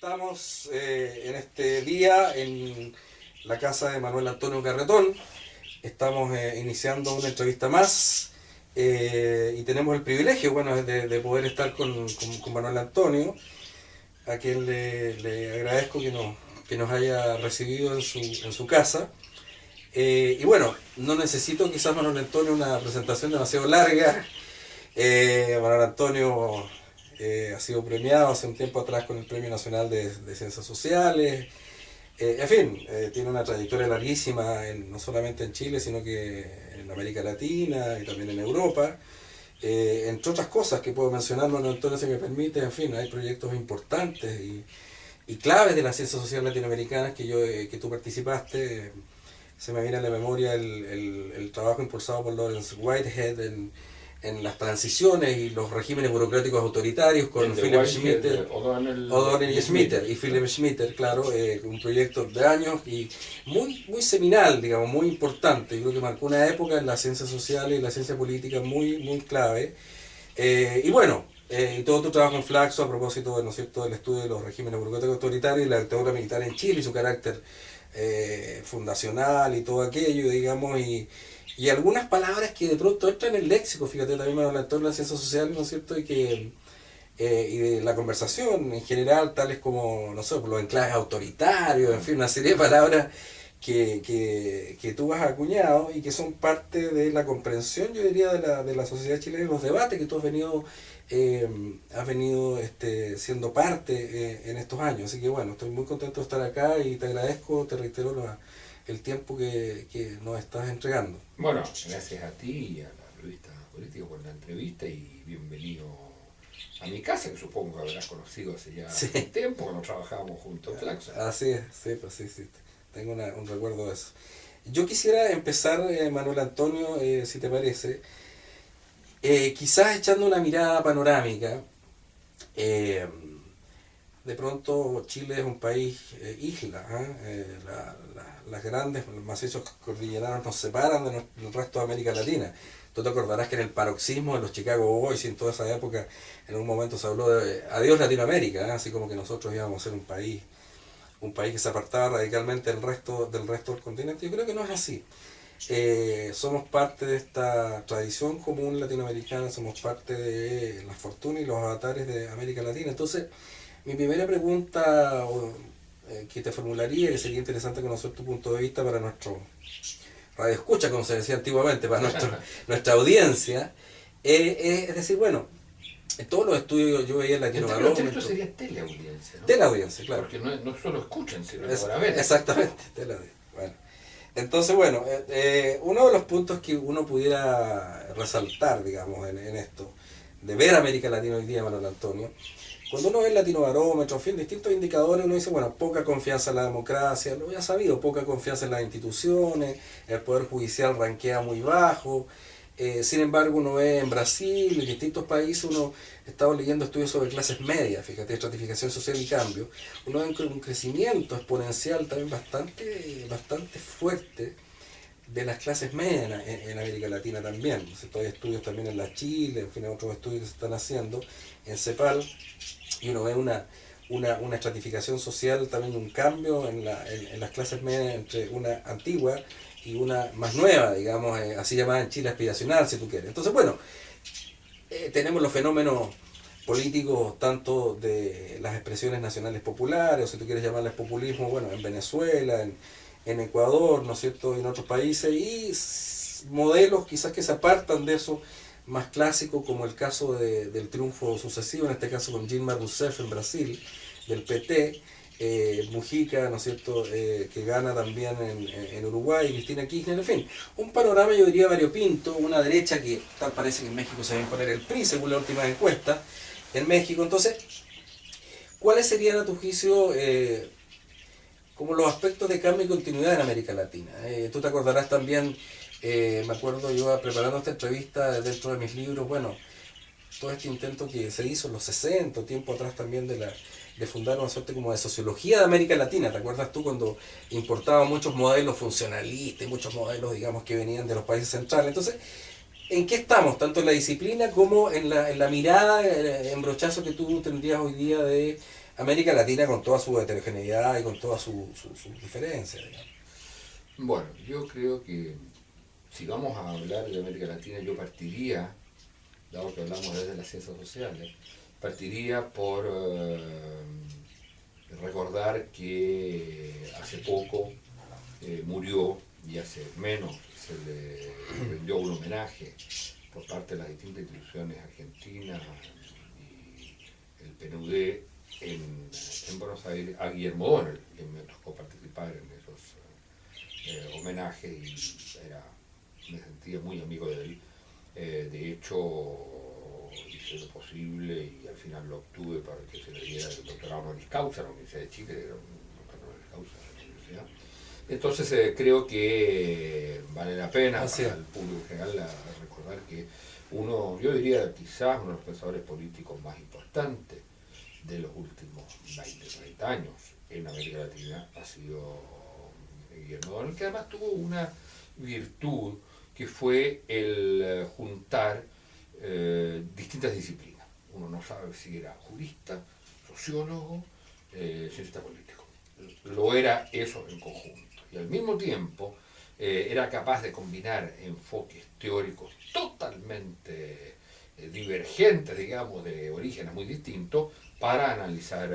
Estamos en este día en la casa de Manuel Antonio Carretón. Estamos iniciando una entrevista más y tenemos el privilegio, bueno, de poder estar con Manuel Antonio, a quien le agradezco que nos haya recibido en su casa. Y bueno, no necesito quizás, Manuel Antonio, una presentación demasiado larga. Manuel Antonio ha sido premiado hace un tiempo atrás con el Premio Nacional de Ciencias Sociales. En fin, tiene una trayectoria larguísima, no solamente en Chile, sino que en América Latina y también en Europa. Entre otras cosas que puedo mencionar, Manuel Antonio, si me permite, en fin, hay proyectos importantes y claves de las ciencias sociales latinoamericanas que tú participaste. Se me viene a la memoria el trabajo impulsado por Lawrence Whitehead en las transiciones y los regímenes burocráticos autoritarios con Philip Schmitter, O'Donnell y Schmitter, y Philip Schmitter, claro, un proyecto de años y muy seminal, digamos, muy importante. Yo creo que marcó una época en las ciencias sociales y la ciencia política muy clave. Y bueno, y todo tu trabajo en Flaxo a propósito, ¿no es cierto?, del estudio de los regímenes burocráticos autoritarios y la dictadura militar en Chile y su carácter fundacional y todo aquello, digamos, y algunas palabras que de pronto entran en el léxico, fíjate, también me hablan de las ciencias sociales, ¿no es cierto?, y de la conversación en general, tales como, no sé, los enclaves autoritarios, en fin, una serie de palabras que tú has acuñado y que son parte de la comprensión, yo diría, de la sociedad chilena y los debates que tú has venido siendo parte en estos años. Así que bueno, estoy muy contento de estar acá y te agradezco, te reitero el tiempo que nos estás entregando. Bueno, gracias a ti y a la revista Política por la entrevista y bienvenido a mi casa, que supongo que habrás conocido hace ya un tiempo, cuando trabajábamos juntos en Flaxo. Así es, sí. Tengo un recuerdo de eso. Yo quisiera empezar, Manuel Antonio, si te parece, quizás echando una mirada panorámica. De pronto Chile es un país isla, las grandes, los macizos cordilleranos nos separan del resto de América Latina. Tú te acordarás que en el paroxismo de los Chicago Boys y en toda esa época, en un momento se habló de adiós Latinoamérica, así como que nosotros íbamos a ser un país que se apartaba radicalmente del resto del continente. Yo creo que no es así. Somos parte de esta tradición común latinoamericana, somos parte de la fortuna y los avatares de América Latina. Entonces, mi primera pregunta que te formularía, que sería interesante conocer tu punto de vista para nuestro radio escucha, como se decía antiguamente, para nuestra audiencia, es decir, bueno, en todos los estudios yo veía en Latinobarómetro. Esto sería teleaudiencia, ¿no? Teleaudiencia, claro. Porque no solo escuchan, sino que para ver. Exactamente, teleaudiencia. Bueno. Entonces, bueno, uno de los puntos que uno pudiera resaltar, digamos, en esto, de ver América Latina hoy día, Manuel Antonio, cuando uno ve el Latinobarómetro, en fin, distintos indicadores, uno dice, bueno, poca confianza en la democracia, lo había sabido, poca confianza en las instituciones, el Poder Judicial rankea muy bajo. Sin embargo, uno ve en Brasil, en distintos países, uno estaba leyendo estudios sobre clases medias, fíjate, estratificación social y cambio, uno ve un crecimiento exponencial también bastante fuerte de las clases medias en América Latina también. Entonces, hay estudios también en la Chile, en fin, otros estudios que se están haciendo en CEPAL, y uno ve una estratificación social, también un cambio en las clases medias entre una antigua y una más nueva, digamos, así llamada en Chile aspiracional, si tú quieres. Entonces, bueno, tenemos los fenómenos políticos tanto de las expresiones nacionales populares, o si tú quieres llamarles populismo, bueno, en Venezuela, en Ecuador, ¿no es cierto?, y en otros países, y modelos quizás que se apartan de eso más clásico, como el caso del triunfo sucesivo, en este caso con Dilma Rousseff en Brasil, del PT, Mujica, ¿no es cierto?, que gana también en Uruguay, Cristina Kirchner, en fin, un panorama yo diría variopinto, una derecha que tal parece que en México se va a imponer el PRI, según la última encuesta, en México. Entonces, ¿cuáles serían a tu juicio como los aspectos de cambio y continuidad en América Latina? Tú te acordarás también, me acuerdo yo preparando esta entrevista dentro de mis libros, bueno, todo este intento que se hizo en los 60, tiempo atrás también de fundar una suerte como de sociología de América Latina. ¿Te acuerdas tú cuando importaban muchos modelos funcionalistas y muchos modelos, digamos, que venían de los países centrales? Entonces, ¿en qué estamos? Tanto en la disciplina como en la mirada, en brochazo que tú tendrías hoy día de América Latina con toda su heterogeneidad y con todas sus diferencias, digamos. Bueno, yo creo que si vamos a hablar de América Latina, yo partiría, dado que hablamos desde las ciencias sociales, partiría por recordar que hace poco murió, y hace menos se le rindió un homenaje por parte de las distintas instituciones argentinas y el PNUD en Buenos Aires a Guillermo Donel, que me tocó participar en esos homenajes y me sentía muy amigo de él. De hecho, hice lo posible y al final lo obtuve para que se le diera el doctorado honoris causa a la Universidad de Chile, era un doctorado honoris causa de la universidad. Entonces creo que vale la pena para el público en general recordar que yo diría quizás uno de los pensadores políticos más importantes de los últimos 20, 30 años en América Latina ha sido Guillermo Donel, que además tuvo una virtud que fue el juntar distintas disciplinas. Uno no sabe si era jurista, sociólogo, cientista político. Lo era eso en conjunto. Y al mismo tiempo era capaz de combinar enfoques teóricos totalmente divergentes, digamos, de orígenes muy distintos, para analizar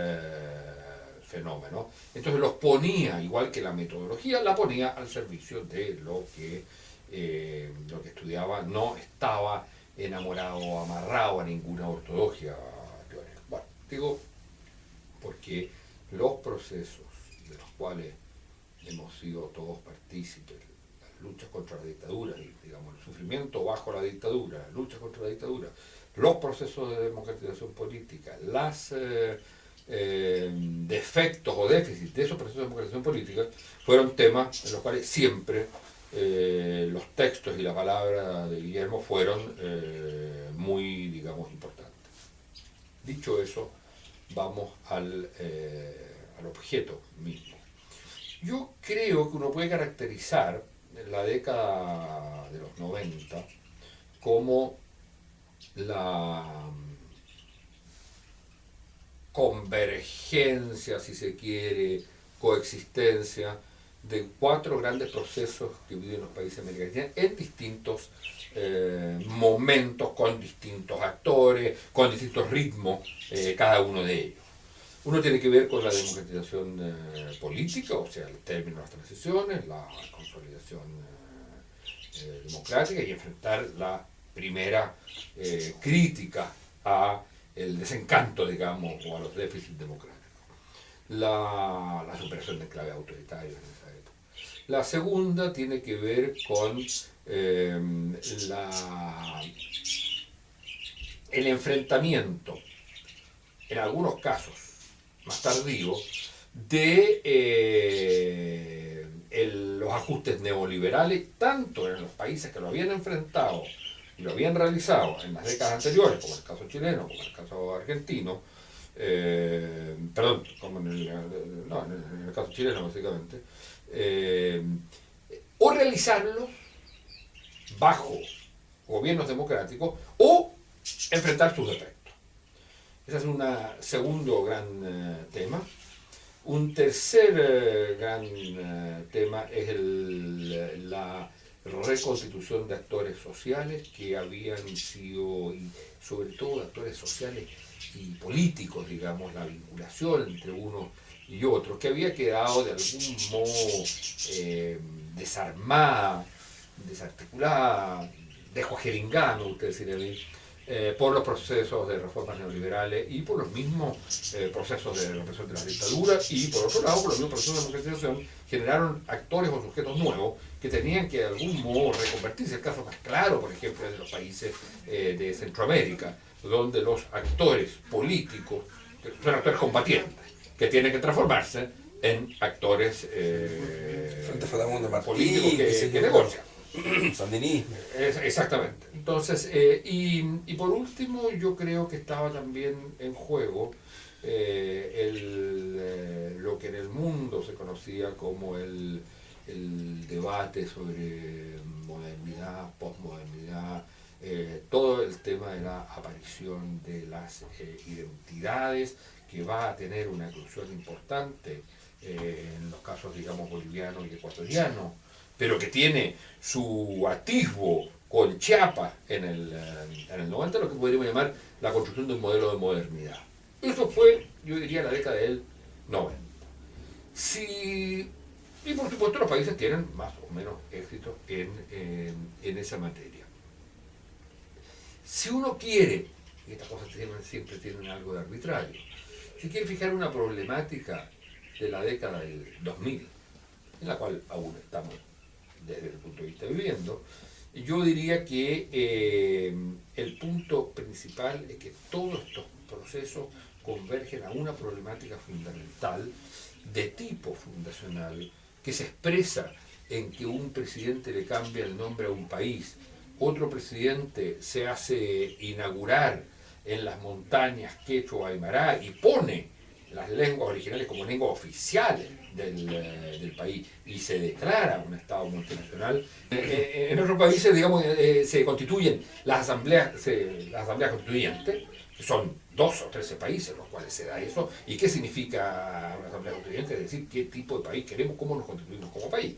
fenómenos. Entonces los ponía, igual que la metodología, la ponía al servicio de lo que estudiaba. No estaba enamorado o amarrado a ninguna ortodoxia teórica. Bueno, digo porque los procesos de los cuales hemos sido todos partícipes, las luchas contra la dictadura, digamos, el sufrimiento bajo la dictadura, la lucha contra la dictadura, los procesos de democratización política, los defectos o déficits de esos procesos de democratización política, fueron temas en los cuales siempre los textos y la palabra de Guillermo fueron muy, digamos, importantes. Dicho eso, vamos al objeto mismo. Yo creo que uno puede caracterizar la década de los 90 como la convergencia, si se quiere, coexistencia de 4 grandes procesos que viven los países americanos en distintos momentos, con distintos actores, con distintos ritmos, cada uno de ellos. Uno tiene que ver con la democratización política, o sea, el término de las transiciones, la consolidación democrática, y enfrentar la primera crítica a el desencanto, digamos, o a los déficits democráticos. La superación del clave autoritario en esa época. La segunda tiene que ver con el enfrentamiento, en algunos casos más tardío, de los ajustes neoliberales, tanto en los países que lo habían enfrentado y lo habían realizado en las décadas anteriores, como el caso chileno, como el caso argentino, como en el caso chileno básicamente, o realizarlos bajo gobiernos democráticos o enfrentar sus defectos. Ese es un segundo gran tema. Un tercer gran tema es la reconstitución de actores sociales que habían sido, y sobre todo actores sociales y políticos, digamos, la vinculación entre uno y otro, que había quedado de algún modo desarmada, desarticulada, descuajeringada, me gusta decir a mí, por los procesos de reformas neoliberales y por los mismos procesos de represión de las dictaduras, y por otro lado por los mismos procesos de democratización generaron actores o sujetos nuevos que tenían que de algún modo reconvertirse. El caso más claro, por ejemplo, es de los países de Centroamérica, donde los actores políticos son actores combatientes que tienen que transformarse en actores políticos que negocian. Sandinismo. Exactamente. Entonces, y por último, yo creo que estaba también en juego lo que en el mundo se conocía como el debate sobre modernidad, posmodernidad, todo el tema de la aparición de las identidades, que va a tener una eclosión importante en los casos, digamos, boliviano y ecuatoriano, pero que tiene su atisbo con Chiapas en el 90, lo que podríamos llamar la construcción de un modelo de modernidad. Eso fue, yo diría, la década del 90. Y por supuesto los países tienen más o menos éxito en esa materia. Si uno quiere, y estas cosas siempre tienen algo de arbitrario, si quiere fijar una problemática de la década del 2000, en la cual aún estamos desde el punto de vista viviendo, yo diría que el punto principal es que todos estos procesos convergen a una problemática fundamental de tipo fundacional que se expresa en que un presidente le cambia el nombre a un país, otro presidente se hace inaugurar en las montañas quechua aymara y pone las lenguas originales como lenguas oficiales del país y se declara un Estado multinacional. En otros países, digamos, se constituyen las asambleas constituyentes, que son 12 o 13 países en los cuales se da eso. ¿Y qué significa una asamblea constituyente? Es decir, qué tipo de país queremos, cómo nos constituimos como país.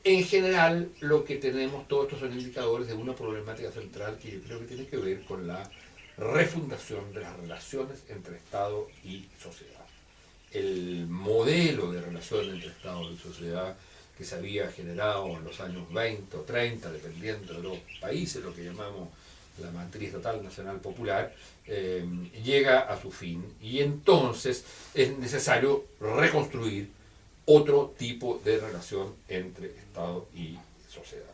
En general, lo que tenemos, todos estos son indicadores de una problemática central que yo creo que tiene que ver con la refundación de las relaciones entre Estado y sociedad. El modelo de relación entre Estado y sociedad que se había generado en los años 20 o 30, dependiendo de los países, lo que llamamos la matriz estatal nacional popular, llega a su fin y entonces es necesario reconstruir otro tipo de relación entre Estado y sociedad.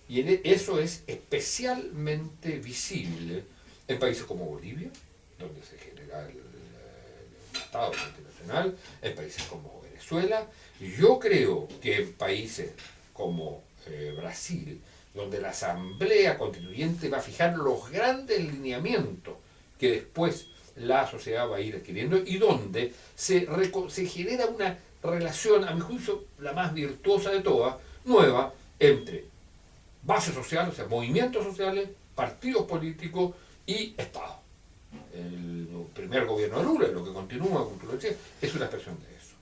Y eso es especialmente visible en países como Bolivia, donde se genera el Estado multinacional, en países como Venezuela. Yo creo que en países como Brasil, donde la Asamblea Constituyente va a fijar los grandes lineamientos que después la sociedad va a ir adquiriendo y donde se genera una relación, a mi juicio, la más virtuosa de todas, nueva, entre base social, o sea, movimientos sociales, partidos políticos y Estado. El primer gobierno de Lula, lo que continúa, como tú lo decías, es una expresión de eso.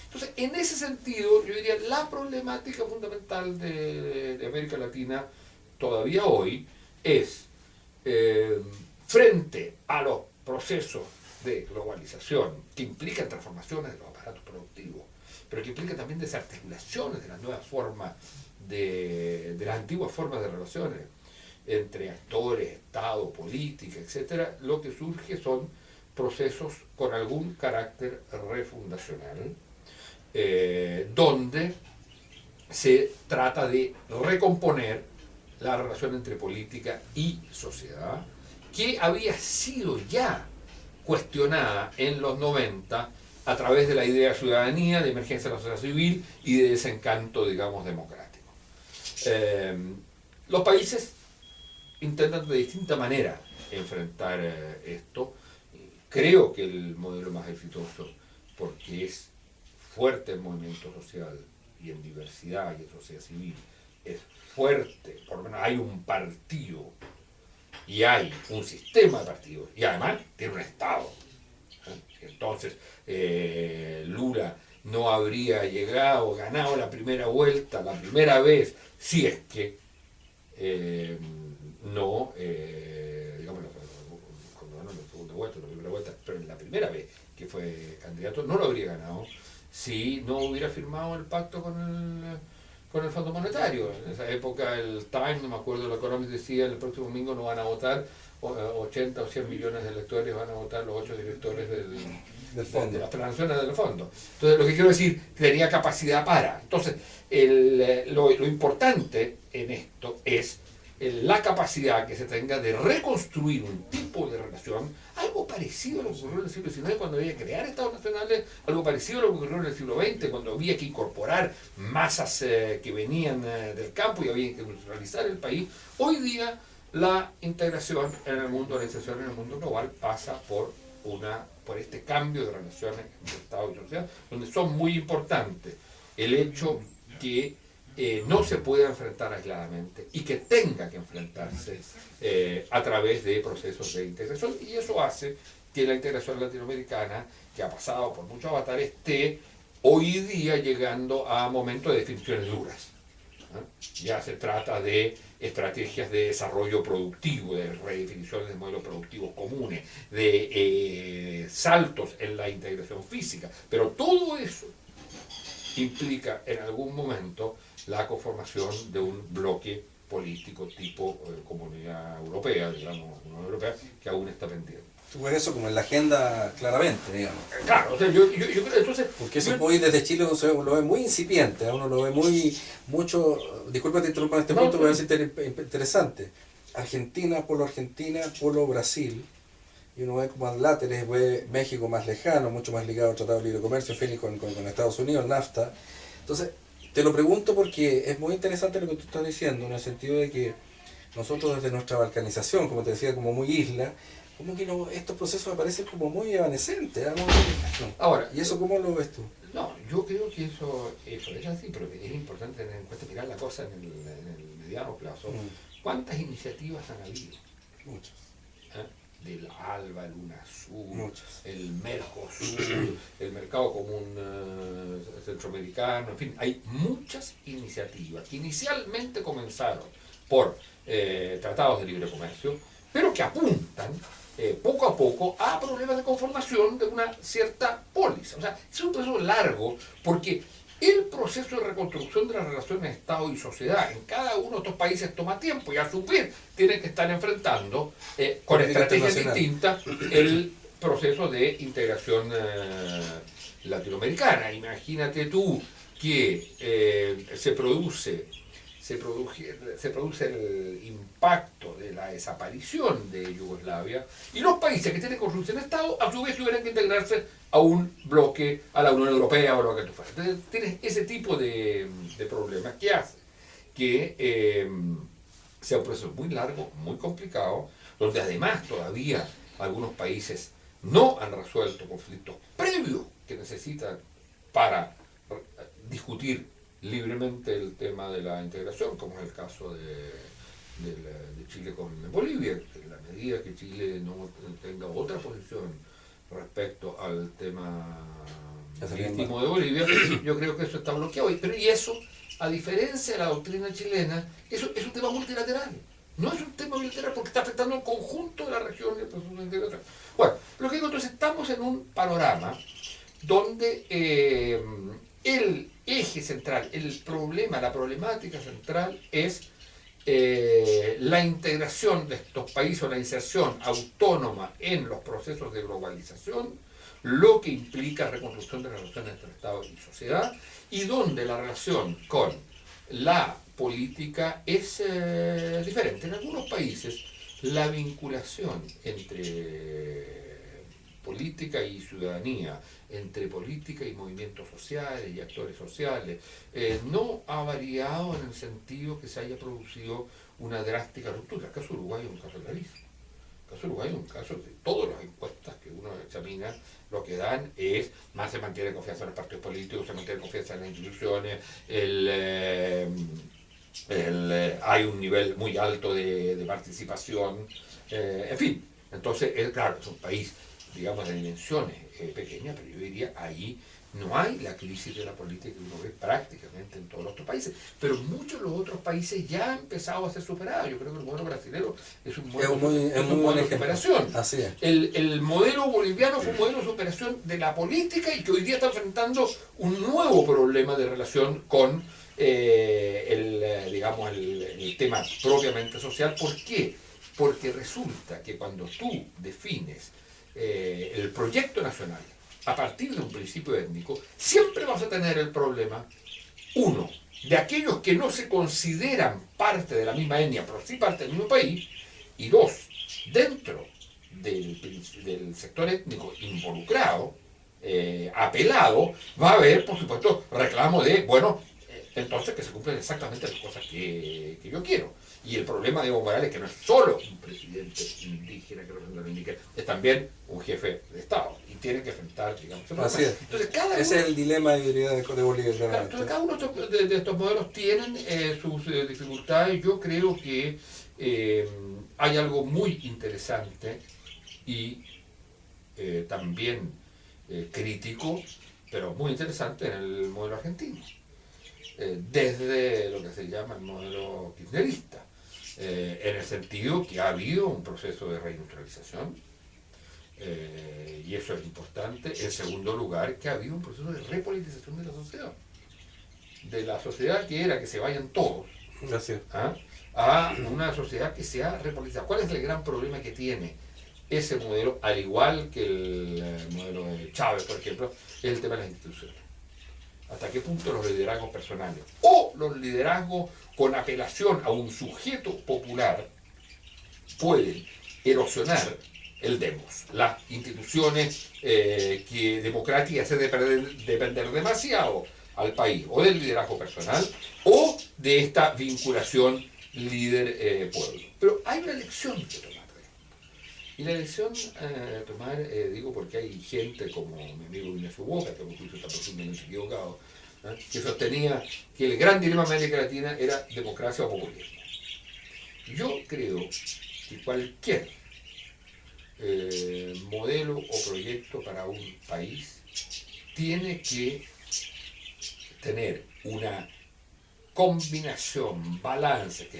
Entonces, en ese sentido, yo diría, la problemática fundamental de América Latina todavía hoy es, frente a los procesos de globalización que implican transformaciones de los aparatos productivos, pero que implican también desarticulaciones de las nuevas formas, de las antiguas formas de relaciones entre actores, Estado, política, etc., lo que surge son procesos con algún carácter refundacional, donde se trata de recomponer la relación entre política y sociedad, que había sido ya cuestionada en los 90 a través de la idea de ciudadanía, de emergencia de la sociedad civil y de desencanto, digamos, democrático. Los países intentan de distinta manera enfrentar esto. Creo que el modelo más exitoso, porque es fuerte en movimiento social y en diversidad y en sociedad civil, es fuerte, por lo menos hay un partido y hay un sistema de partidos y además tiene un Estado. Entonces, Lula no habría ganado la primera vuelta, la primera vez, si es que digamos, cuando ganó la segunda vuelta, la primera vuelta, pero en la primera vez que fue candidato, no lo habría ganado si no hubiera firmado el pacto con el Fondo Monetario. En esa época el Times, no me acuerdo, el Economist decía, el próximo domingo no van a votar 80 o 100 millones de electores, van a votar los 8 directores del fondo, de las transacciones del fondo. Entonces, lo que quiero decir, tenía capacidad para. Entonces, lo importante en esto es la capacidad que se tenga de reconstruir un tipo de relación, algo parecido a lo que ocurrió en el siglo XIX cuando había que crear estados nacionales, algo parecido a lo que ocurrió en el siglo XX cuando había que incorporar masas que venían del campo y había que industrializar el país. Hoy día la integración en el mundo, la inserción en el mundo global pasa por este cambio de relaciones entre Estado y sociedad, donde son muy importantes el hecho que no se pueda enfrentar aisladamente y que tenga que enfrentarse a través de procesos de integración, y eso hace que la integración latinoamericana, que ha pasado por muchos avatares, esté hoy día llegando a momentos de definiciones duras. Ya se trata de estrategias de desarrollo productivo, de redefiniciones de modelos productivos comunes, de saltos en la integración física, pero todo eso implica en algún momento la conformación de un bloque político tipo Comunidad Europea, digamos, Unión Europea, que aún está pendiente. Tú ves eso como en la agenda claramente, digamos. Claro, o sea, yo creo, entonces... Porque eso hoy desde Chile uno lo ve muy incipiente, uno lo ve mucho, disculpa te interrumpa en este punto, pero es interesante. Argentina, polo Brasil, y uno ve como adláteres, ve México más lejano, mucho más ligado al Tratado de Libre Comercio, en fin, con Estados Unidos, NAFTA. Entonces, te lo pregunto porque es muy interesante lo que tú estás diciendo, en el sentido de que nosotros desde nuestra balcanización, como te decía, como muy isla, como que estos procesos aparecen como muy evanescentes, ¿eh? Ahora, ¿y eso cómo lo ves tú? No, yo creo que eso es así, pero es importante tener en cuenta, mirar la cosa en el mediano plazo. ¿Cuántas iniciativas han habido? Muchas. Del ALBA, el UNASUR, muchas. El Mercosur, el Mercado Común Centroamericano, en fin, hay muchas iniciativas que inicialmente comenzaron por tratados de libre comercio, pero que apuntan poco a poco a problemas de conformación de una cierta póliza. O sea, es un proceso largo porque el proceso de reconstrucción de las relaciones Estado y sociedad en cada uno de estos países toma tiempo y a su vez tienen que estar enfrentando con estrategias distintas el proceso de integración latinoamericana. Imagínate tú que se produce el impacto de la desaparición de Yugoslavia y los países que tienen construcción de Estado a su vez tuvieran que integrarse a un bloque, a la Unión Europea o lo que tú fueras. Entonces tienes ese tipo de problemas que hace que sea un proceso muy largo, muy complicado, donde además todavía algunos países no han resuelto conflictos previos que necesitan para discutir libremente el tema de la integración, como es el caso de Chile con Bolivia. En la medida que Chile no tenga otra posición respecto al tema marítimo de Bolivia, yo creo que eso está bloqueado. Pero y eso, a diferencia de la doctrina chilena, eso es un tema multilateral. No es un tema bilateral porque está afectando al conjunto de la región y el proceso de integración. Bueno, lo que digo, entonces estamos en un panorama donde el eje central, el problema, la problemática central es la integración de estos países o la inserción autónoma en los procesos de globalización, lo que implica reconstrucción de las relaciones entre Estado y sociedad, y donde la relación con la política es diferente. En algunos países la vinculación entre política y ciudadanía, entre política y movimientos sociales y actores sociales, no ha variado en el sentido que se haya producido una drástica ruptura. El caso de Uruguay es un caso clarísimo. El caso de Uruguay es un caso de todas las encuestas que uno examina, lo que dan es más se mantiene confianza en los partidos políticos, se mantiene confianza en las instituciones, hay un nivel muy alto de participación, en fin. Entonces, claro, es un país, digamos, de dimensiones pequeñas, pero yo diría ahí no hay la crisis de la política que uno ve prácticamente en todos los otros países, pero muchos de los otros países ya han empezado a ser superados. Yo creo que el modelo brasileño es un modelo de superación. Así es. El modelo boliviano fue un modelo de superación de la política y que hoy día está enfrentando un nuevo problema de relación con digamos, el tema propiamente social. ¿Por qué? Porque resulta que cuando tú defines el proyecto nacional a partir de un principio étnico, siempre vas a tener el problema, uno, de aquellos que no se consideran parte de la misma etnia, pero sí parte del mismo país, y dos, dentro del sector étnico involucrado, apelado, va a haber, por supuesto, reclamo de, bueno, entonces que se cumplen exactamente las cosas que yo quiero. Y el problema de Evo Morales es que no es solo un presidente indígena que representa a los indígenas, es también un jefe de Estado y tiene que enfrentar, digamos, ese problema. Así es. Entonces, Ese es el dilema de Bolivia. claro, entonces, cada uno de estos modelos tienen sus dificultades. Yo creo que hay algo muy interesante y también crítico, pero muy interesante en el modelo argentino. Desde lo que se llama el modelo kirchnerista, en el sentido que ha habido un proceso de reindustrialización, y eso es importante. En segundo lugar, que ha habido un proceso de repolitización de la sociedad que era que se vayan todos, Gracias. ¿ah? A una sociedad que se ha repolitizado. ¿Cuál es el gran problema que tiene ese modelo, al igual que el modelo de Chávez, por ejemplo? Es el tema de las instituciones. ¿Hasta qué punto los liderazgos personales o los liderazgos con apelación a un sujeto popular pueden erosionar el demos, las instituciones democráticas, hacer depender demasiado al país o del liderazgo personal o de esta vinculación líder-pueblo? Pero hay una elección que tomar. Y la elección tomar, digo porque hay gente como mi amigo Ignacio Boca, que a mi juicio está profundamente equivocado, que sostenía que el gran dilema de América Latina era democracia o populismo. Yo creo que cualquier modelo o proyecto para un país tiene que tener una combinación, balance, que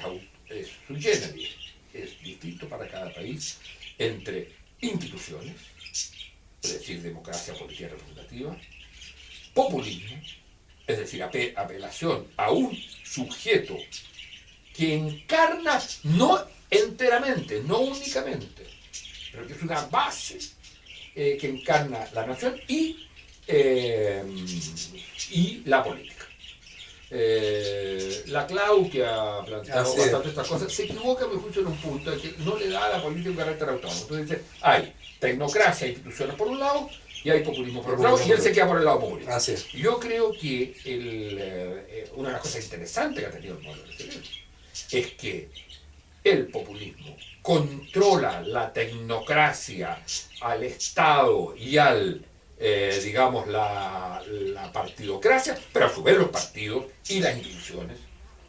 es sui generis, es distinto para cada país, entre instituciones, es decir, democracia política representativa, populismo, es decir, apelación a un sujeto que encarna no enteramente, no únicamente, pero que es una base que encarna la nación y la política. La Clau, que ha planteado bastante estas cosas, se equivoca, me juicio, en un punto de que no le da a la política un carácter autónomo. Entonces dice, hay tecnocracia e instituciones por un lado, y hay populismo por otro lado, y él se queda por el lado populista. Yo creo que una de las cosas interesantes que ha tenido el modelo brasileño es que el populismo controla la tecnocracia al Estado y al digamos, la partidocracia, pero a su vez los partidos y las instituciones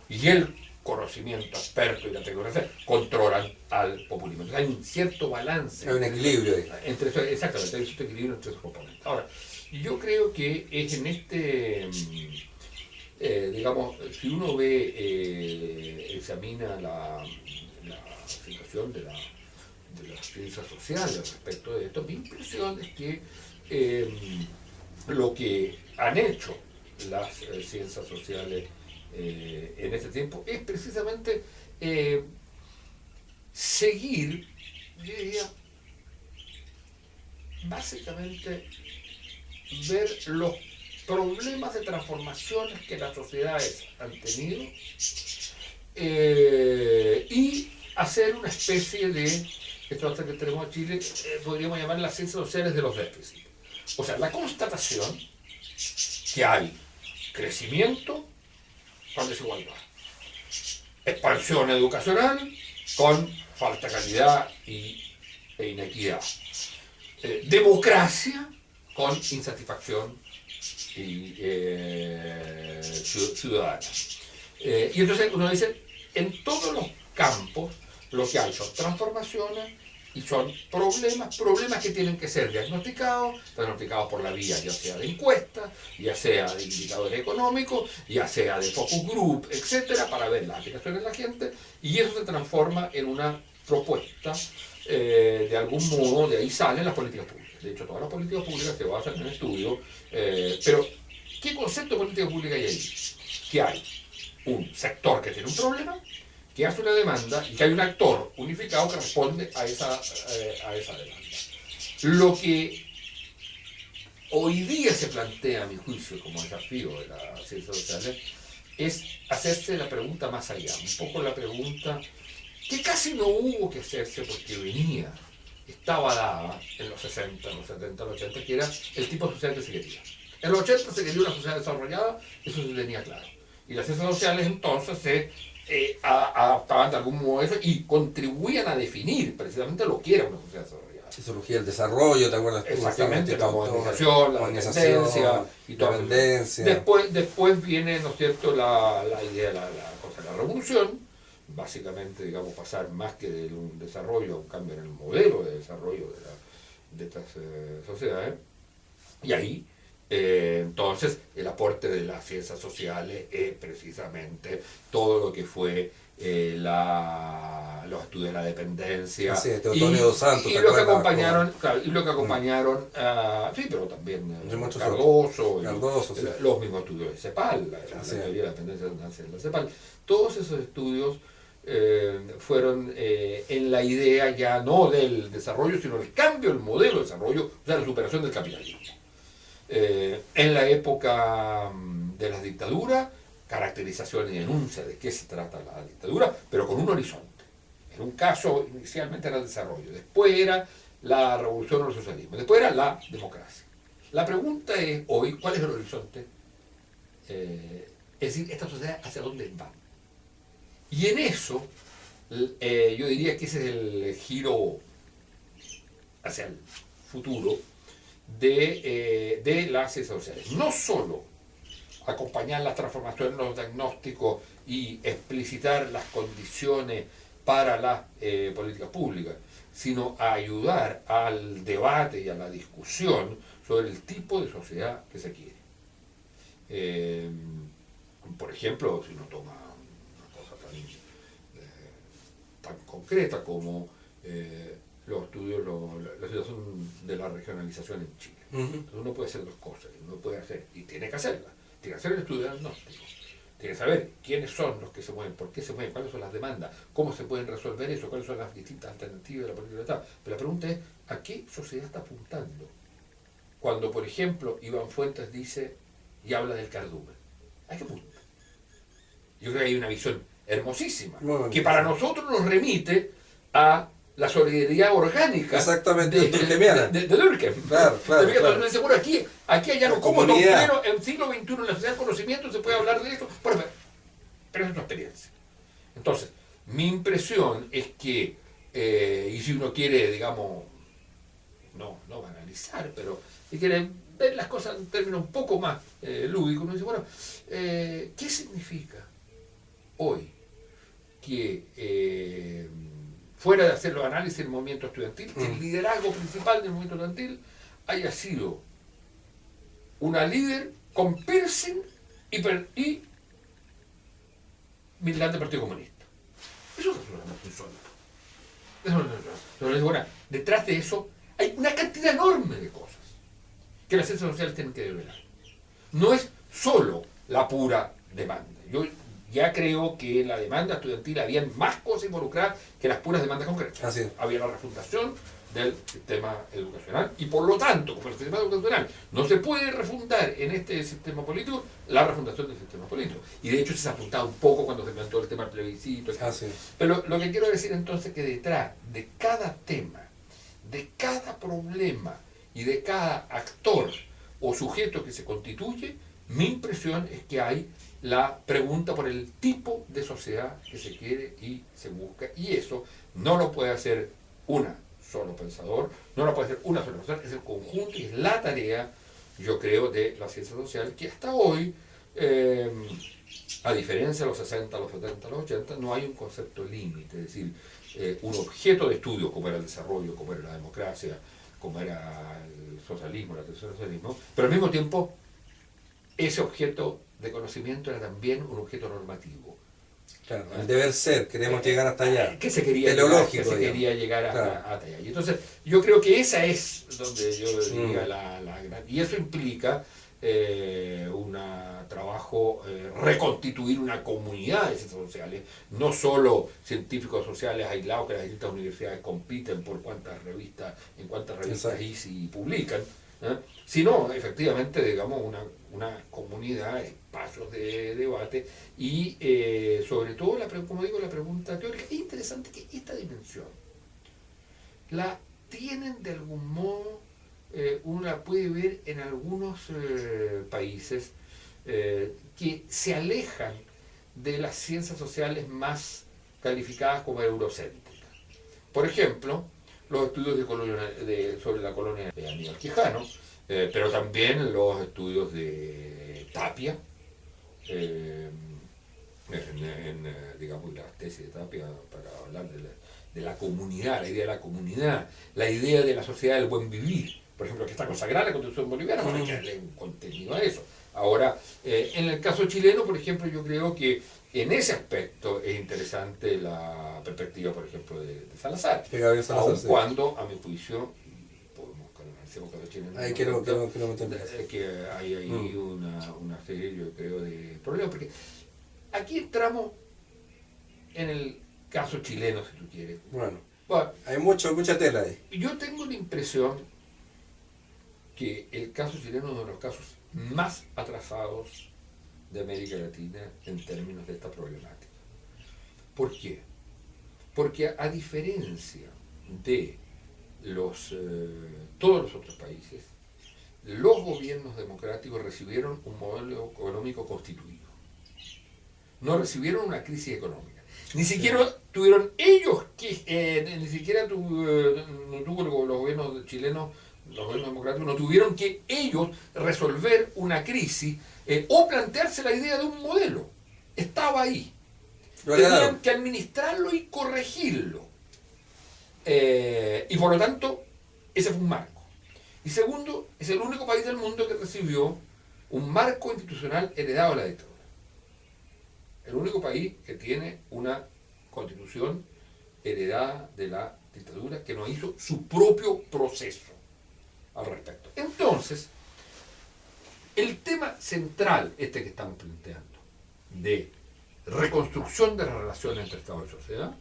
y el conocimiento experto y la tecnología controlan al populismo. Entonces hay un cierto balance. Hay un equilibrio ahí. Exactamente, hay un cierto equilibrio entre esos componentes. Ahora, yo creo que es en este, digamos, si uno examina la situación de las ciencias sociales respecto de esto, mi impresión es que lo que han hecho las ciencias sociales en este tiempo es precisamente seguir, yo diría, básicamente ver los problemas de transformaciones que las sociedades han tenido y hacer una especie de, esto que tenemos en Chile, podríamos llamar las ciencias sociales de los déficits. O sea, la constatación que hay crecimiento con desigualdad, expansión educacional con falta de calidad e inequidad, democracia con insatisfacción ciudadana. Y entonces uno dice, en todos los campos lo que hay son transformaciones y son problemas que tienen que ser diagnosticados por la vía ya sea de encuestas, ya sea de indicadores económicos, ya sea de focus group, etcétera, para ver las aplicaciones de la gente, y eso se transforma en una propuesta, de algún modo, de ahí salen las políticas públicas. De hecho, todas las políticas públicas se basan en estudios, pero ¿qué concepto de política pública hay ahí? Que hay un sector que tiene un problema, que hace una demanda y que hay un actor unificado que responde a esa demanda. Lo que hoy día se plantea, a mi juicio, como desafío de las ciencias sociales, es hacerse la pregunta más allá, un poco la pregunta que casi no hubo que hacerse porque estaba dada en los 60, en los 70, en los 80, que era el tipo social que se quería. En los 80 se quería una sociedad desarrollada, eso se tenía claro. Y las ciencias sociales entonces se adaptaban de algún modo a eso y contribuían a definir precisamente lo que era una sociedad desarrollada. Sociología del desarrollo, ¿te acuerdas tú? Exactamente, la modernización, la dependencia y todo eso. Después viene, ¿no es cierto?, la idea de la cosa de la revolución, básicamente, digamos, pasar más que de un desarrollo a un cambio en el modelo de desarrollo de estas sociedades. Y ahí, entonces, el aporte de las ciencias sociales es precisamente todo lo que fue los estudios de la dependencia, sí, Teotonio dos Santos, y lo que acompañaron, claro, y lo que acompañaron sí, pero también Cardoso, sí. Los mismos estudios de CEPAL, la teoría de la dependencia de la CEPAL. Todos esos estudios fueron en la idea ya no del desarrollo, sino el cambio del modelo de desarrollo, o sea, la superación del capitalismo. En la época de las dictaduras, caracterización y denuncia de qué se trata la dictadura, pero con un horizonte. En un caso, inicialmente era el desarrollo, después era la revolución o el socialismo, después era la democracia. La pregunta es hoy, ¿cuál es el horizonte? Es decir, esta sociedad hacia dónde va. Y en eso, yo diría que ese es el giro hacia el futuro de las ciencias sociales. No solo acompañar las transformaciones, los diagnósticos y explicitar las condiciones para las políticas públicas, sino a ayudar al debate y a la discusión sobre el tipo de sociedad que se quiere. Por ejemplo, si uno toma una cosa tan concreta como los estudios, la situación de la regionalización en Chile. Entonces uno puede hacer dos cosas, uno puede hacer, y tiene que hacerla, tiene que hacer el estudio diagnóstico, tiene que saber quiénes son los que se mueven, por qué se mueven, cuáles son las demandas, cómo se pueden resolver eso, cuáles son las distintas alternativas de la política de Estado. Pero la pregunta es, ¿a qué sociedad está apuntando? Cuando, por ejemplo, Iván Fuentes dice y habla del cardumen, ¿a qué punto? Yo creo que hay una visión hermosísima, que para nosotros nos remite a la solidaridad orgánica. Exactamente, de Durkheim. Claro. Entonces, bueno, aquí hay algo como doctrino en el siglo XXI, en la sociedad del conocimiento, se puede hablar de esto, pero es una experiencia. Entonces, mi impresión es que, y si uno quiere, digamos, no banalizar, pero si quiere ver las cosas en términos un poco más lúdicos, uno dice, bueno, ¿qué significa hoy que fuera de hacer los análisis del movimiento estudiantil, el liderazgo principal del movimiento estudiantil haya sido una líder con piercing y militante del Partido Comunista? Eso es absolutamente insólito. Bueno, detrás de eso hay una cantidad enorme de cosas que las ciencias sociales tienen que develar. No es solo la pura demanda. Yo ya creo que en la demanda estudiantil había más cosas involucradas que las puras demandas concretas. Así es. Había la refundación del sistema educacional y por lo tanto, como el sistema educacional no se puede refundar en este sistema político, la refundación del sistema político. Y de hecho se ha apuntado un poco cuando se planteó el tema del plebiscito. Así es. Pero lo que quiero decir entonces es que detrás de cada tema, de cada problema y de cada actor o sujeto que se constituye, mi impresión es que hay la pregunta por el tipo de sociedad que se quiere y se busca, y eso no lo puede hacer una solo pensador, no lo puede hacer una sola persona, es el conjunto y es la tarea, yo creo, de la ciencia social, que hasta hoy, a diferencia de los 60, los 70, los 80, no hay un concepto límite, es decir, un objeto de estudio como era el desarrollo, como era la democracia, como era el socialismo, la teoría del socialismo, pero al mismo tiempo ese objeto de conocimiento era también un objeto normativo. Claro, el deber ser, queremos llegar hasta allá. Que se quería llegar hasta allá. Y entonces, yo creo que esa es donde yo diría la gran... Y eso implica un trabajo, reconstituir una comunidad de ciencias sociales, no solo científicos sociales aislados que las distintas universidades compiten por en cuántas revistas y publican, sino efectivamente, digamos, una comunidad, espacios de debate y sobre todo, como digo, la pregunta teórica. Es interesante que esta dimensión la tienen de algún modo, uno la puede ver en algunos países que se alejan de las ciencias sociales más calificadas como eurocéntricas. Por ejemplo, los estudios sobre la colonia de Aníbal Quijano, pero también los estudios de Tapia, digamos, la tesis de Tapia para hablar de la comunidad, la idea de la comunidad, la idea de la sociedad del buen vivir, por ejemplo, que está consagrada en la Constitución boliviana, hay que darle un contenido a eso. Ahora, en el caso chileno, por ejemplo, yo creo que en ese aspecto es interesante la perspectiva, por ejemplo, de Salazar, aun cuando, a mi juicio, podemos analizar el caso chileno, ahí que hay ahí una serie, yo creo, de problemas, porque aquí entramos en el caso chileno, si tú quieres. Bueno, hay mucha tela ahí. Yo tengo la impresión que el caso chileno es uno de los casos más atrasados de América Latina en términos de esta problemática. ¿Por qué? Porque a diferencia de todos los otros países, los gobiernos democráticos recibieron un modelo económico constituido. No recibieron una crisis económica. Ni siquiera tuvieron ellos ni siquiera no tuvo los gobiernos chilenos, los gobiernos democráticos, no tuvieron que ellos resolver una crisis o plantearse la idea de un modelo. Estaba ahí. Tenían que administrarlo y corregirlo. Y por lo tanto, ese fue un marco. Y segundo, es el único país del mundo que recibió un marco institucional heredado de la dictadura. El único país que tiene una constitución heredada de la dictadura, que no hizo su propio proceso al respecto. Entonces, el tema central, que estamos planteando, de reconstrucción de las relaciones entre Estado y sociedad,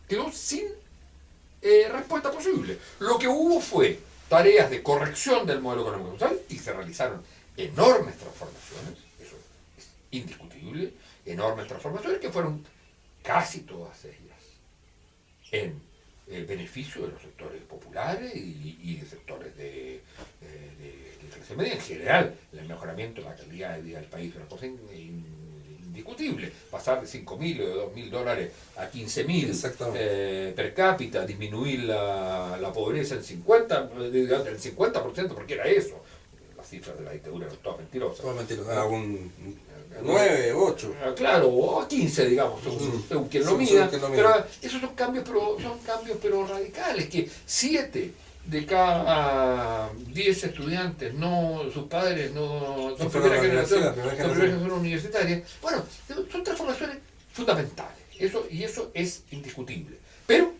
quedó sin respuesta posible. Lo que hubo fue tareas de corrección del modelo económico social y se realizaron enormes transformaciones, eso es indiscutible, enormes transformaciones que fueron casi todas ellas en beneficio de los sectores populares y de sectores de clase media. En general, el mejoramiento de la calidad de vida del país es una cosa indiscutible. Pasar de 5.000 o de $2.000 a 15.000 per cápita, disminuir la pobreza del 50%, porque era eso. Las cifras de la dictadura eran todas mentirosas. Todas mentirosas. 9, 8. Claro, o a 15, digamos, según quien lo mida. Pero esos son cambios pero radicales, que 7 de cada 10 estudiantes, sus padres no son primera generación universitaria. Bueno, son transformaciones fundamentales, eso es indiscutible. Pero,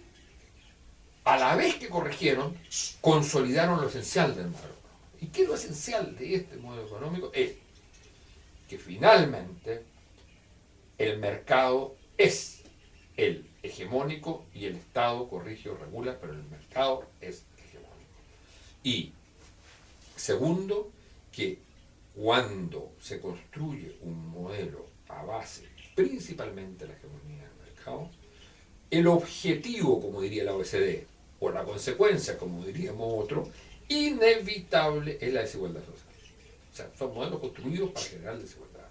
a la vez que corrigieron, consolidaron lo esencial del modelo económico. ¿Y qué es lo esencial de este modelo económico? Es que finalmente el mercado es el hegemónico y el Estado corrige o regula, pero el mercado es hegemónico. Y segundo, que cuando se construye un modelo a base principalmente de la hegemonía del mercado, el objetivo, como diría la OECD, o la consecuencia, como diríamos otro, inevitable es la desigualdad social. O sea, son modelos construidos para generar desigualdad.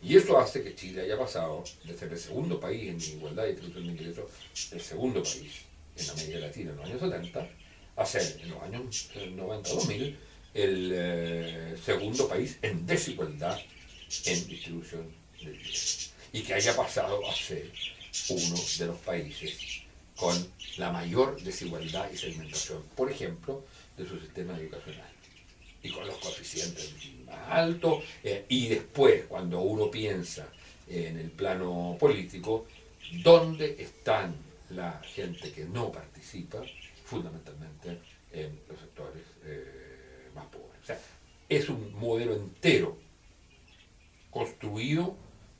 Y eso hace que Chile haya pasado de ser el segundo país en igualdad de distribución de ingresos, el segundo país en América Latina en los años 70, a ser en los años 90-2000 el segundo país en desigualdad en distribución de ingresos. Y que haya pasado a ser uno de los países con la mayor desigualdad y segmentación, por ejemplo, de su sistema educacional. Y con los coeficientes más altos, y después, cuando uno piensa en el plano político, ¿dónde están la gente que no participa? Fundamentalmente en los sectores más pobres. O sea, es un modelo entero construido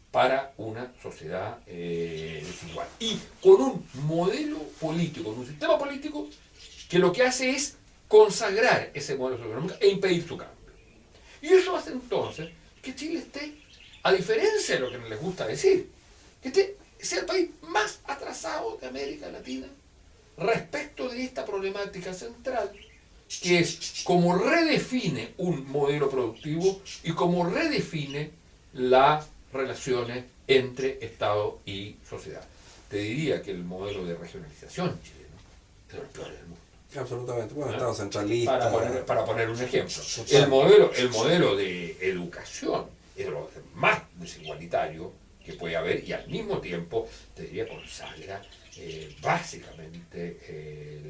para una sociedad desigual. Y con un modelo político, con un sistema político que lo que hace es consagrar ese modelo socioeconómico e impedir su cambio. Y eso hace entonces que Chile esté, a diferencia de lo que les gusta decir, que sea el país más atrasado de América Latina respecto de esta problemática central que es cómo redefine un modelo productivo y cómo redefine las relaciones entre Estado y sociedad. Te diría que el modelo de regionalización chileno es el peor del mundo. Absolutamente. Bueno, ¿Ah? Estado centralista. Para poner un ejemplo. Total. El modelo de educación es lo más desigualitario que puede haber y al mismo tiempo, te diría, consagra básicamente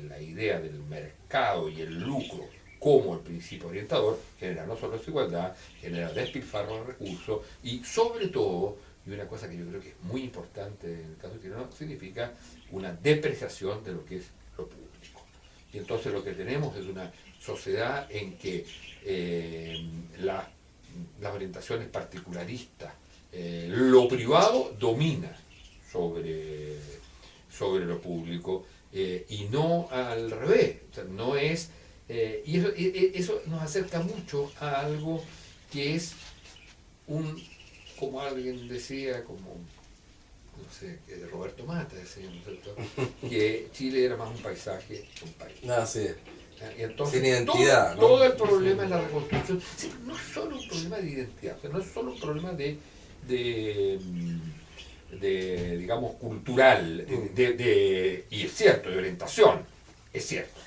la idea del mercado y el lucro como el principio orientador, genera no solo desigualdad, genera despilfarro de recursos y sobre todo, y una cosa que yo creo que es muy importante en el caso chileno, significa una depreciación de lo que es lo público. Y entonces lo que tenemos es una sociedad en que las orientaciones particularistas, lo privado domina sobre lo público y no al revés. O sea, no es, y eso nos acerca mucho a algo que es como alguien decía, como no sé, Roberto Mata decía, ¿no es cierto? Que Chile era más un paisaje que un país. Sí. Y entonces, Sin identidad, todo ¿no? el problema es la reconstrucción. Sí, no es solo un problema de identidad, o sea, no es solo un problema de digamos, cultural, y es cierto, de orientación, es cierto,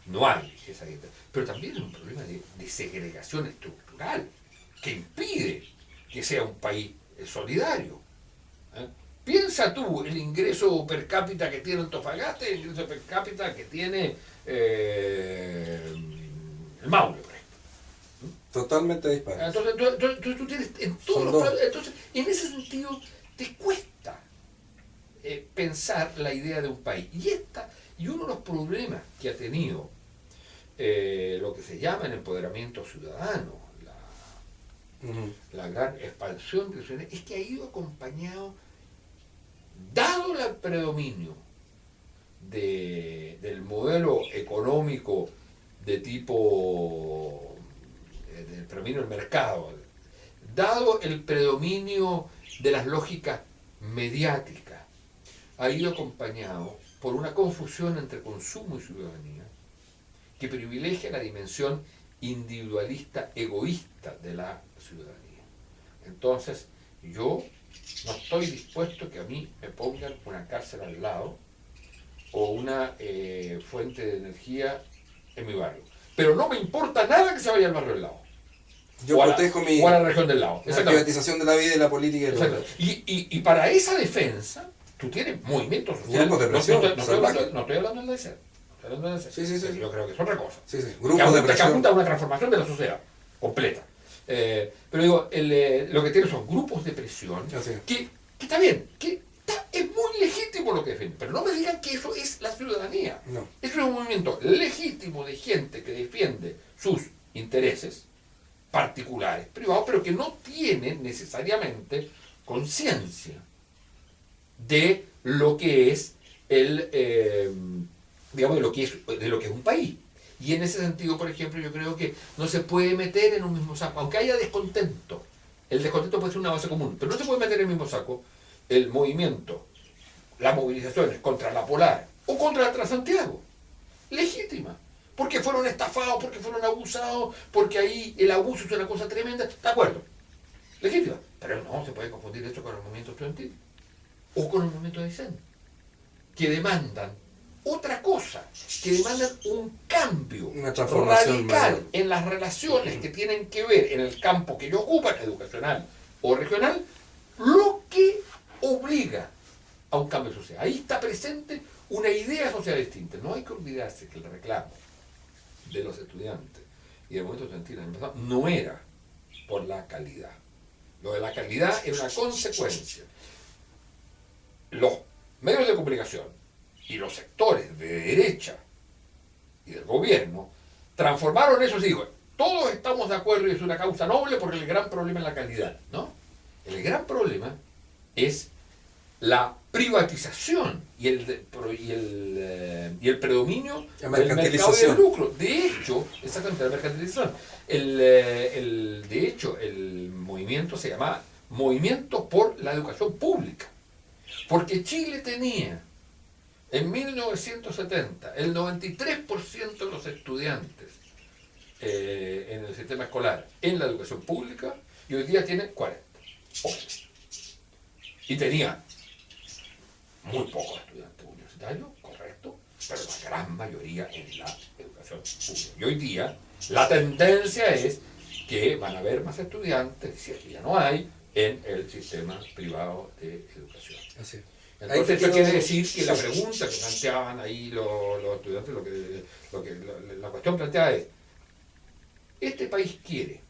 no hay esa identidad, pero también es un problema de segregación estructural que impide que sea un país solidario. ¿Eh? Piensa tú el ingreso per cápita que tiene Antofagasta y el ingreso per cápita que tiene el Maule, por ejemplo. Totalmente dispares. Entonces tú tienes en todos los planos, entonces en ese sentido te cuesta pensar la idea de un país. Y uno de los problemas que ha tenido lo que se llama el empoderamiento ciudadano, la gran expansión de ciudadanos, es que ha ido acompañado, dado el predominio del modelo económico de tipo del predominio del mercado, dado el predominio de las lógicas mediáticas, ha ido acompañado por una confusión entre consumo y ciudadanía que privilegia la dimensión individualista, egoísta de la ciudadanía. Entonces, yo no estoy dispuesto que a mí me pongan una cárcel al lado o una fuente de energía en mi barrio. Pero no me importa nada que se vaya al barrio del lado. Yo protejo o a la región del lado. La privatización de la vida y la política. Y para esa defensa, tú tienes movimientos sociales. Grupos de presión. No estoy hablando del DC. Sí. Yo creo que es otra cosa. Sí. Grupos de presión. Que apunta a una transformación de la sociedad completa. Pero digo, lo que tiene son grupos de presión que está bien, es muy legítimo lo que defienden, pero no me digan que eso es la ciudadanía. No. Eso es un movimiento legítimo de gente que defiende sus intereses particulares, privados, pero que no tienen necesariamente conciencia de lo que es digamos, de lo que es un país. Y en ese sentido, por ejemplo, yo creo que no se puede meter en un mismo saco, aunque haya descontento. El descontento puede ser una base común, pero no se puede meter en el mismo saco el movimiento, las movilizaciones contra la Polar o contra la Transantiago. Legítima. Porque fueron estafados, porque fueron abusados, porque ahí el abuso es una cosa tremenda. De acuerdo. Legítima. Pero no se puede confundir esto con el movimiento estudiantil o con el movimiento de dicen, que demandan otra cosa, que demandan un cambio radical en las relaciones que tienen que ver en el campo que ellos ocupan, educacional o regional, lo que obliga a un cambio social. Ahí está presente una idea social distinta. No hay que olvidarse que el reclamo de los estudiantes y del movimiento estudiantil en el pasado no era por la calidad. Lo de la calidad era una consecuencia. Los medios de comunicación y los sectores de derecha y del gobierno transformaron eso, digo, todos estamos de acuerdo y es una causa noble porque el gran problema es la calidad, ¿no? El gran problema es la privatización y el predominio del mercado y del lucro. De hecho, exactamente, la mercantilización. De hecho, el movimiento se llamaba Movimiento por la Educación Pública. Porque Chile tenía, en 1970, el 93% de los estudiantes en el sistema escolar, en la educación pública, y hoy día tiene 40. Y tenía muy pocos estudiantes universitarios, correcto, pero la gran mayoría en la educación pública. Y hoy día la tendencia es que van a haber más estudiantes, si es que ya no hay, en el sistema privado de educación. Así es. Entonces eso quiere decir que la pregunta que planteaban ahí los estudiantes, la cuestión planteada es, este país quiere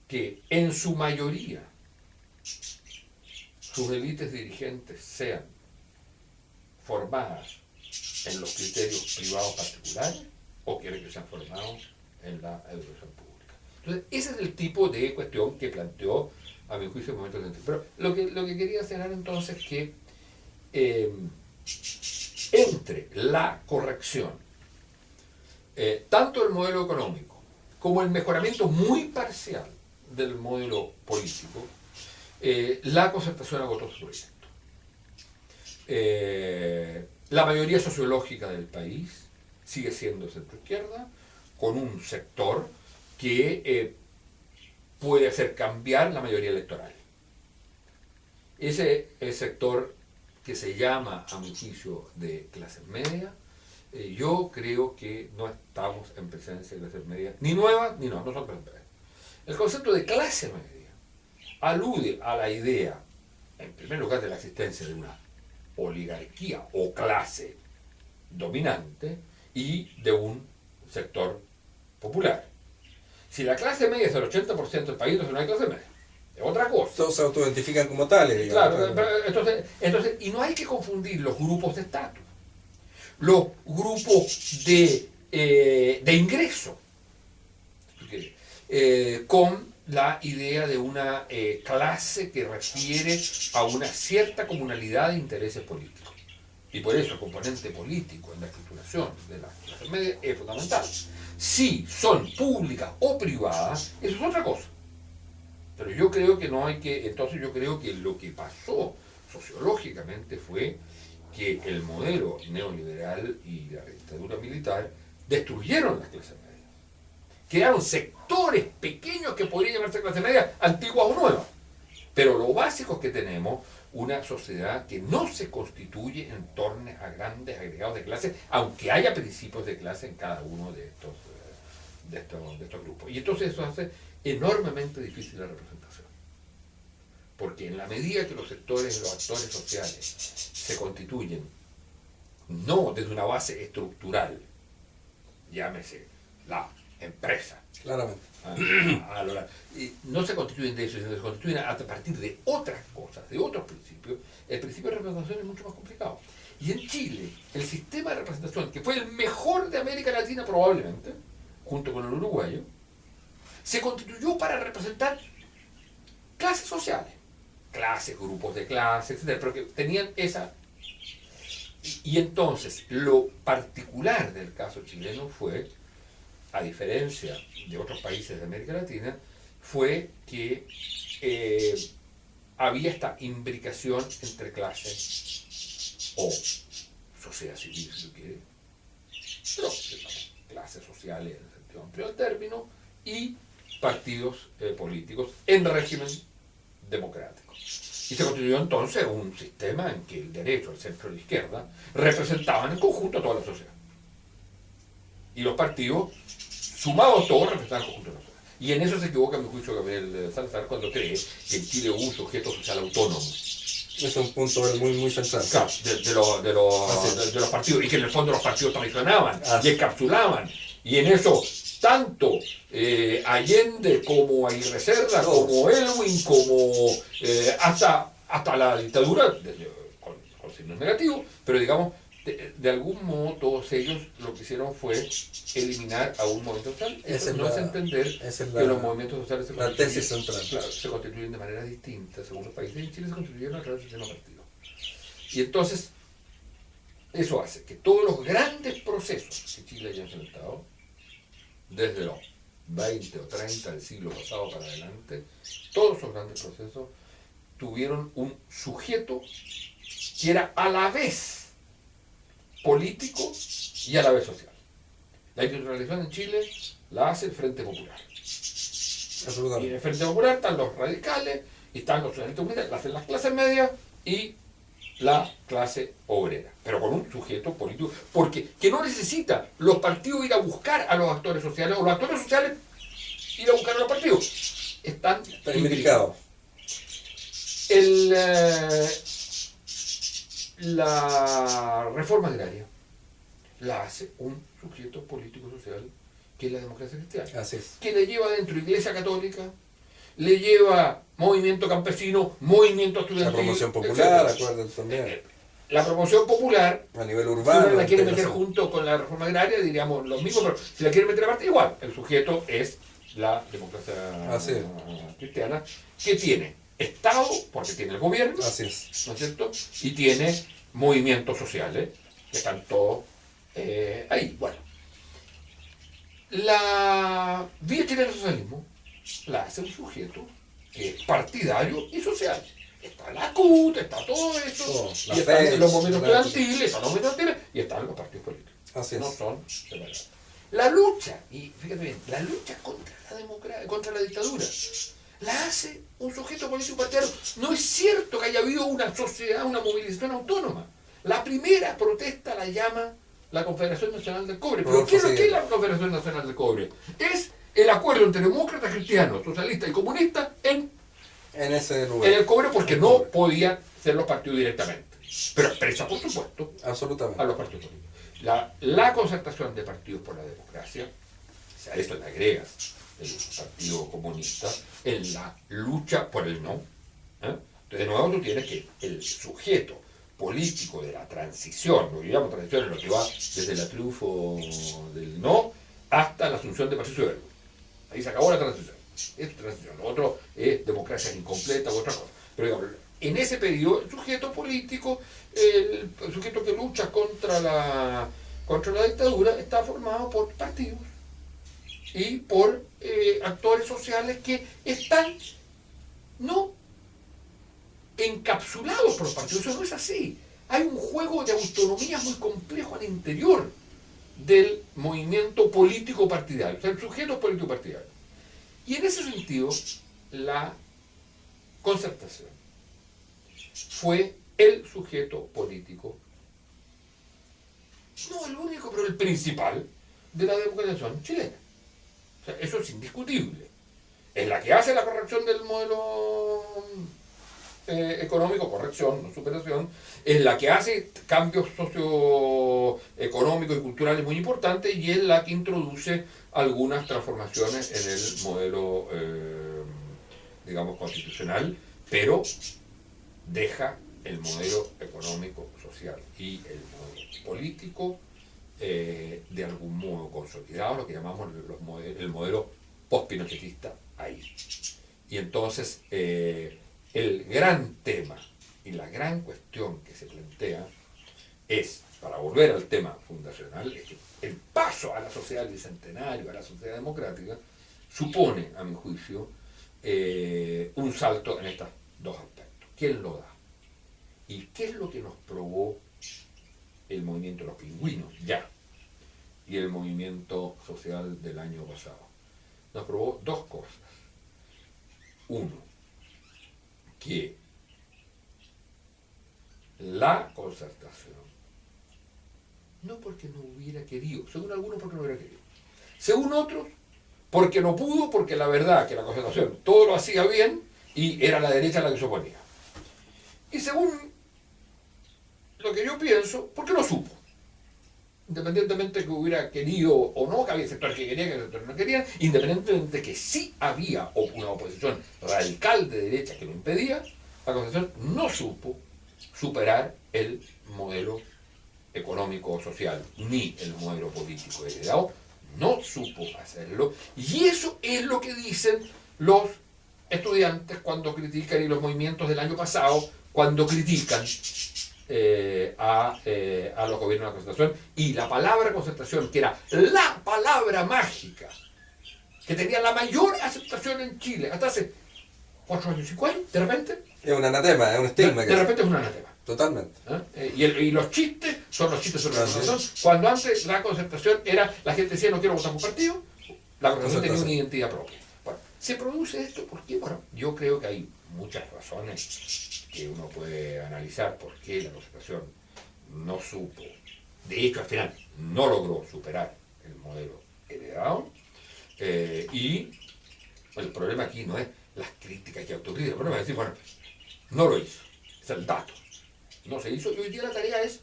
que en su mayoría sus élites dirigentes sean formadas en los criterios privados particulares o quiere que sean formados en la educación pública. Entonces, ese es el tipo de cuestión que planteó, a mi juicio, en momentos de... Pero lo que quería señalar entonces es que entre la corrección, tanto del modelo económico como el mejoramiento muy parcial del modelo político, la concertación agotó su proyecto. La mayoría sociológica del país sigue siendo centroizquierda, con un sector que puede hacer cambiar la mayoría electoral. Ese sector que se llama, a mi juicio, de clases medias, yo creo que no estamos en presencia de clases medias, ni nuevas, ni no son clases medias. El concepto de clase media alude a la idea, en primer lugar, de la existencia de una oligarquía o clase dominante y de un sector popular. Si la clase media es el 80% del país, entonces no hay clase media. Es otra cosa. Todos se autoidentifican como tales, digamos. Claro, entonces, y no hay que confundir los grupos de estatus, los grupos de ingreso, con la idea de una clase que refiere a una cierta comunalidad de intereses políticos. Y por eso el componente político en la estructuración de las clases medias es fundamental. Si son públicas o privadas, eso es otra cosa. Pero yo creo que no hay que... Entonces yo creo que lo que pasó sociológicamente fue que el modelo neoliberal y la dictadura militar destruyeron las clases medias. Crearon sectores pequeños que podrían llamarse clase media, antiguas o nuevas. Pero lo básico es que tenemos una sociedad que no se constituye en torno a grandes agregados de clase, aunque haya principios de clase en cada uno de estos grupos. Y entonces eso hace enormemente difícil la representación. Porque en la medida que los sectores, los actores sociales se constituyen, no desde una base estructural, llámese la empresa, claramente, y no se constituyen de eso, sino se constituyen a partir de otras cosas, de otros principios. El principio de representación es mucho más complicado. Y en Chile, el sistema de representación, que fue el mejor de América Latina probablemente, junto con el uruguayo, se constituyó para representar clases sociales, clases, grupos de clases, etc., pero que tenían esa... Y entonces, lo particular del caso chileno fue, a diferencia de otros países de América Latina, fue que había esta imbricación entre clases o sociedad civil, si lo quiere, pero digamos, clases sociales en el sentido amplio del término, y partidos políticos en régimen democrático. Y se constituyó entonces un sistema en que el derecho, el centro y la izquierda representaban en conjunto a toda la sociedad. Y los partidos, sumados todos, representaban el conjunto de la sociedad. Y en eso se equivoca, a mi juicio, Gabriel Salazar cuando cree que en Chile hubo un sujeto social autónomo. Es un punto muy, muy central. Claro, de los partidos, y que en el fondo los partidos traicionaban y encapsulaban. Y en eso, tanto Allende como Aguirre Cerda, como Elwin, como hasta la dictadura, con signos negativos, pero digamos, de algún modo todos ellos lo que hicieron fue eliminar a un movimiento social. Eso no es entender que los movimientos sociales se constituyen de manera distinta según los países. En Chile se constituyeron a través del sistema partido. Y entonces, eso hace que todos los grandes procesos que Chile haya enfrentado, desde los 20 o 30 del siglo pasado para adelante, todos esos grandes procesos tuvieron un sujeto que era a la vez político y a la vez social. La industrialización en Chile la hace el Frente Popular. Y en Absolutamente. el Frente Popular están los radicales, y están los socialistas comunistas, la hacen las clases medias y la clase obrera, pero con un sujeto político, porque que no necesita los partidos ir a buscar a los actores sociales, o los actores sociales ir a buscar a los partidos. Están Imbricados. La reforma agraria la hace un sujeto político social que es la democracia cristiana, Así es. que le lleva dentro Iglesia Católica, le lleva movimiento campesino, movimiento estudiantil, La promoción popular, etcétera. acuérdense también. La promoción popular, A nivel si urbano. uno la quiere meter integración. junto con la reforma agraria, diríamos lo mismo, pero si la quiere meter aparte, igual. El sujeto es la democracia Así es. cristiana, que tiene Estado, porque tiene el gobierno, Así es. ¿no es cierto? Y tiene movimientos sociales, que están todos ahí. Bueno, la vía chilena del socialismo la hace un sujeto que es partidario y social. Está la CUT, está todo eso, Todo, la y están FED, los movimientos la- estudiantiles, están los movimientos estudiantiles, y están los partidos políticos. Así es. No son separados. La lucha, y fíjate bien, la lucha contra la democracia, contra la dictadura, la hace un sujeto político partidario. No es cierto que haya habido una sociedad, una movilización autónoma. La primera protesta la llama la Confederación Nacional del Cobre. ¿Pero Rodolfo qué es lo que es Seguela. la Confederación Nacional del Cobre? Es el acuerdo entre demócratas, cristianos, socialistas y comunistas en En ese lugar. el cobre, porque El no cobre. podían ser los partidos directamente. Pero expresa, por supuesto, Absolutamente. a los partidos políticos. La concertación de partidos por la democracia, si a eso le agregas el Partido Comunista, en la lucha por el no. ¿Eh? Entonces, de nuevo, tú tienes que el sujeto político de la transición, lo que llamamos transición, es lo que va desde el triunfo del no hasta la asunción de Patricio Verde. Ahí se acabó la transición. Es transición. Lo otro es democracia incompleta u otra cosa. Pero digamos, en ese periodo, el sujeto político, el sujeto que lucha contra la dictadura, está formado por partidos y por actores sociales que están no encapsulados por los partidos. Eso no es así. Hay un juego de autonomía muy complejo al interior del movimiento político partidario, o sea, el sujeto político partidario. Y en ese sentido, la concertación fue el sujeto político, no el único, pero el principal, de la democratización chilena. O sea, eso es indiscutible. Es la que hace la corrección del modelo económico, corrección, no superación, es la que hace cambios socioeconómicos y culturales muy importantes, y es la que introduce algunas transformaciones en el modelo, digamos, constitucional, pero deja el modelo económico, social y el modelo político de algún modo consolidado, lo que llamamos el modelo post-pinochetista ahí. Y entonces el gran tema y la gran cuestión que se plantea es, para volver al tema fundacional, es que el paso a la sociedad bicentenario, a la sociedad democrática, supone, a mi juicio, un salto en estos dos aspectos. ¿Quién lo da? ¿Y qué es lo que nos probó el movimiento de los pingüinos ya y el movimiento social del año pasado? Nos probó dos cosas. Uno, que la concertación, no porque no hubiera querido, según algunos porque no hubiera querido, según otros porque no pudo, porque la verdad que la concertación todo lo hacía bien y era la derecha la que se oponía. Y según lo que yo pienso, porque no supo. Independientemente que hubiera querido o no, que había sectores que querían, que había sectores que no querían, independientemente de que sí había una oposición radical de derecha que lo impedía, la Constitución no supo superar el modelo económico-social, ni el modelo político heredado, no supo hacerlo, y eso es lo que dicen los estudiantes cuando critican, y los movimientos del año pasado, cuando critican a los gobiernos de la concertación, y la palabra concertación, que era la palabra mágica, que tenía la mayor aceptación en Chile, hasta hace 4 años y cuál, de repente, Es un anatema, es un estigma. de repente es un anatema. Totalmente. Y los chistes son los chistes sobre la Así es. concertación, cuando antes la concertación era, la gente decía no quiero votar por partido, la concertación tenía una identidad propia. Bueno, se produce esto porque, bueno, yo creo que hay muchas razones que uno puede analizar por qué la concertación no supo, de hecho al final no logró superar el modelo heredado, y el problema aquí no es las críticas y autocríticas, el problema es decir, bueno, no lo hizo, es el dato, no se hizo, y hoy día la tarea es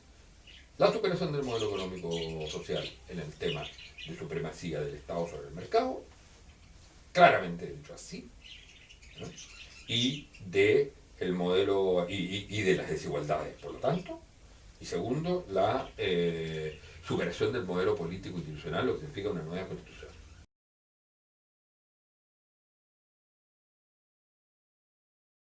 la superación del modelo económico social en el tema de supremacía del Estado sobre el mercado, claramente dicho así, ¿no? Y de el modelo y de las desigualdades, por lo tanto, y segundo, la superación del modelo político institucional, lo que significa una nueva constitución.